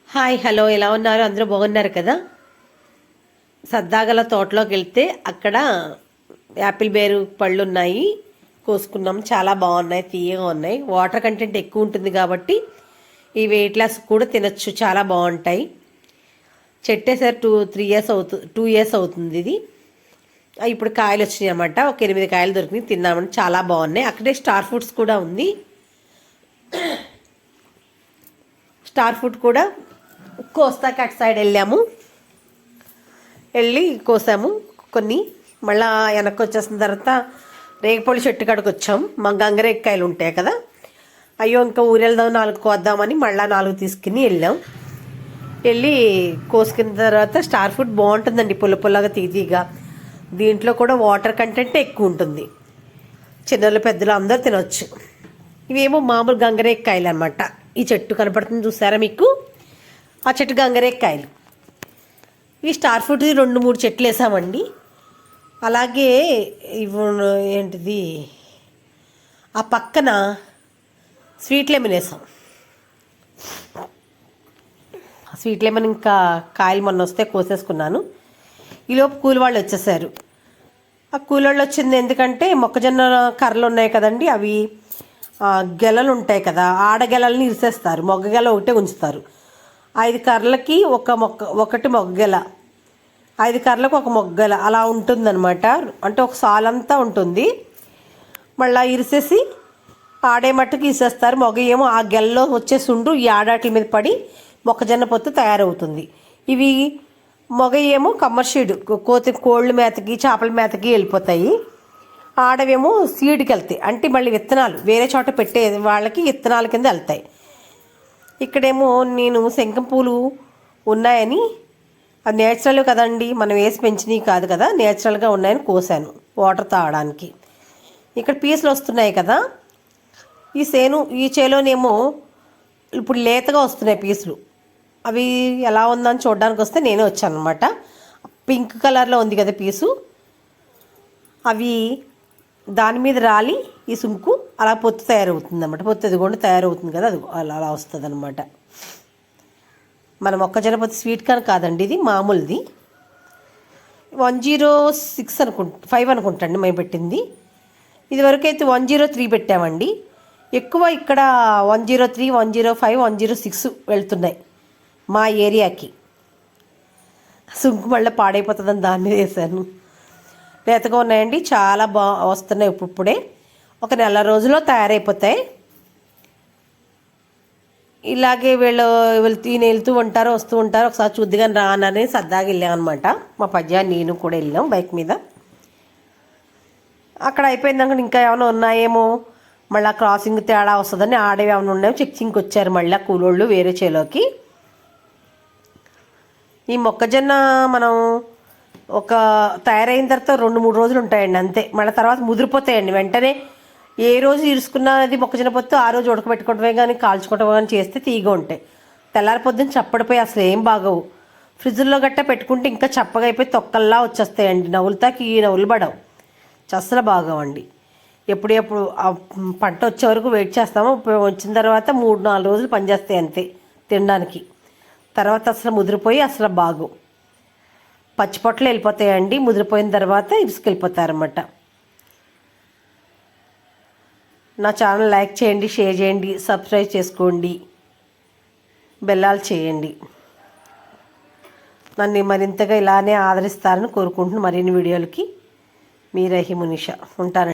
Hi hello ఎలా ఉన్నారు? అందరూ బాగున్నారు కదా? సద్దాగల తోటలోకి వెళ్తే అక్కడ యాపిల్ బేరు పళ్ళు ఉన్నాయి, కోసుకున్నాం. చాలా బాగున్నాయి, తీయగా ఉన్నాయి. వాటర్ కంటెంట్ ఎక్కువ ఉంటుంది కాబట్టి ఈ వెయిట్ లాస్ కూడా తినచ్చు, చాలా బాగుంటాయి. చెట్టేసారి 2-3 ఇయర్స్ అవుతుంది, 2 ఇయర్స్ అవుతుంది ఇది. ఇప్పుడు కాయలు వచ్చినాయి అన్నమాట. ఒక 8 కాయలు దొరికినాయి, తిన్నామని. చాలా బాగున్నాయి. అక్కడే స్టార్ ఫ్రూట్స్ కూడా ఉంది. స్టార్ ఫ్రూట్ కూడా కోస్తాకి అటు సైడ్ వెళ్ళి కోసాము కొన్ని. మళ్ళీ వెనక్కి వచ్చేసిన తర్వాత రేగిపళ్ళు చెట్టు కాడికి వచ్చాం. మా గంగరేకాయలు ఉంటాయి కదా, అయ్యో ఇంకా ఊరు వెళ్దాం, 4 కోద్దామని మళ్ళీ 4 తీసుకుని వెళ్ళి కోసుకున్న తర్వాత స్టార్ ఫ్రూట్ బాగుంటుందండి, పుల్లగా తీగా. దీంట్లో కూడా వాటర్ కంటెంట్ ఎక్కువ ఉంటుంది. చిన్నలు పెద్దలు అందరూ తినవచ్చు. ఇవేమో మామూలు గంగరేకాయలు అనమాట. ఈ చెట్టు కనపడుతుంది చూసారా మీకు? ఆ చెట్టు గంగరేకాయలు. ఇవి స్టార్ ఫ్రూట్ 2-3 చెట్లు వేసామండి. అలాగే ఇవి ఏంటిది, ఆ పక్కన స్వీట్ లెమన్ వేసాం. స్వీట్ లెమన్ ఇంకా కాయలు మొన్న వస్తే కోసేసుకున్నాను. ఈలోపు కూలి వాళ్ళు వచ్చేసారు. ఆ కూలి వాళ్ళు వచ్చింది ఎందుకంటే మొక్కజొన్న కర్రలు ఉన్నాయి కదండి, అవి గెలలు ఉంటాయి కదా, ఆడగెలల్ని ఇరిసేస్తారు, మొగ్గ గెల ఒకటే ఉంచుతారు. 5 కర్రలకి ఒకటి మొగ్గెల, 5 కర్రలకు ఒక మొగ్గెల అలా ఉంటుందన్నమాట. అంటే ఒక సాలంతా ఉంటుంది. మళ్ళీ ఇరిసేసి ఆడే మట్టుకు ఇసేస్తారు. మొగ్గ ఏమో ఆ గెల్లో వచ్చే సుండ్రు ఈ ఆడాట్ల మీద పడి మొక్కజొన్న పొత్తు తయారవుతుంది. ఇవి మొగ ఏమో కమ్మర్షీడ్, కోళ్ళ మేతకి చేపల మేతకి వెళ్ళిపోతాయి. ఆడవేమో సీడ్కి వెళ్తాయి, అంటే మళ్ళీ విత్తనాలు వేరే చోట పెట్టే వాళ్ళకి విత్తనాల కింద వెళ్తాయి. ఇక్కడేమో నేను శంఖం పూలు ఉన్నాయని, అది నేచురల్ కదండి, మనం వేసి పెంచినవి కాదు కదా, నేచురల్గా ఉన్నాయని కోసాను వాటర్ తాగడానికి. ఇక్కడ పీసులు వస్తున్నాయి కదా, ఈ చేలోనేమో ఇప్పుడు లేతగా వస్తున్నాయి పీసులు. అవి ఎలా ఉందని చూడడానికి వస్తే నేనే వచ్చాను అనమాట. పింక్ కలర్లో ఉంది కదా పీసు, అవి దాని మీద రాలి ఈ సుంకు అలా పొత్తు తయారవుతుంది అన్నమాట. పొత్తు ఎదుగుండి తయారవుతుంది కదా, అది అలా వస్తుంది అనమాట. మన మొక్కజొన్న పొత్తు స్వీట్ కార్న్ కాదండి, ఇది మామూలుది. 106 5 అనుకుంటాండి మేము పెట్టింది. ఇదివరకు అయితే 103 పెట్టామండి. ఎక్కువ ఇక్కడ 103, 105, 106 వెళ్తున్నాయి మా ఏరియాకి. సుంకు మళ్ళీ పాడైపోతుందని దాని మీద వేసాను. లేతగా ఉన్నాయండి, చాలా వస్తున్నాయి ఇప్పుడే. ఒక నెల రోజుల్లో తయారైపోతాయి. ఇలాగే వీళ్ళు వెళ్తూ ఉంటారు, వస్తూ ఉంటారు. ఒకసారి చూద్దిగాని రానని సరదాగా వెళ్ళాం అనమాట. మా పద్య నేను కూడా వెళ్ళాం బైక్ మీద. అక్కడ అయిపోయిందాక ఇంకా ఏమైనా ఉన్నాయేమో, మళ్ళీ క్రాసింగ్ తేడా వస్తుందని ఆడేవి ఏమైనా ఉన్నాయో చెక్కింగ్కి వచ్చారు మళ్ళీ కూలోళ్ళు వేరే చేలోకి. ఈ మొక్కజొన్న మనం ఒక తయారైన తర్వాత 2-3 రోజులు ఉంటాయండి అంతే. మళ్ళీ తర్వాత ముదిరిపోతాయండి వెంటనే. ఏ రోజు ఇరుసుకున్నది మొక్కజొన్న పొత్తు ఆ రోజు ఉడకబెట్టుకోవడమే కానీ కాల్చుకోవడం కానీ చేస్తే తీగా ఉంటాయి. తెల్లారి పొద్దున్న చప్పడిపోయి అసలు ఏం బాగవు. ఫ్రిడ్జ్లో గట్ట పెట్టుకుంటే ఇంకా చప్పగా అయిపోయి తొక్కల్లా వచ్చేస్తాయండి, నవ్వులతాకి నవ్వులు పడవు, అసలు బాగవండి. ఎప్పుడు పంట వచ్చే వరకు వెయిట్ చేస్తాము. వచ్చిన తర్వాత 3-4 రోజులు పనిచేస్తాయి అంతే తినడానికి. తర్వాత అసలు ముదిరిపోయి అసలు బాగు, పచ్చిపొట్లు వెళ్ళిపోతాయండి. ముదిరిపోయిన తర్వాత ఇసుకెళ్ళిపోతారన్నమాట. నా ఛానల్ లైక్ చేయండి, షేర్ చేయండి, సబ్స్క్రైబ్ చేసుకోండి, బెల్లాలు చేయండి. నన్ను మరింతగా ఇలానే ఆదరిస్తారని కోరుకుంటున్నాను. మరిన్ని వీడియోలకి మీ రహీ మునిషా ఉంటానండి.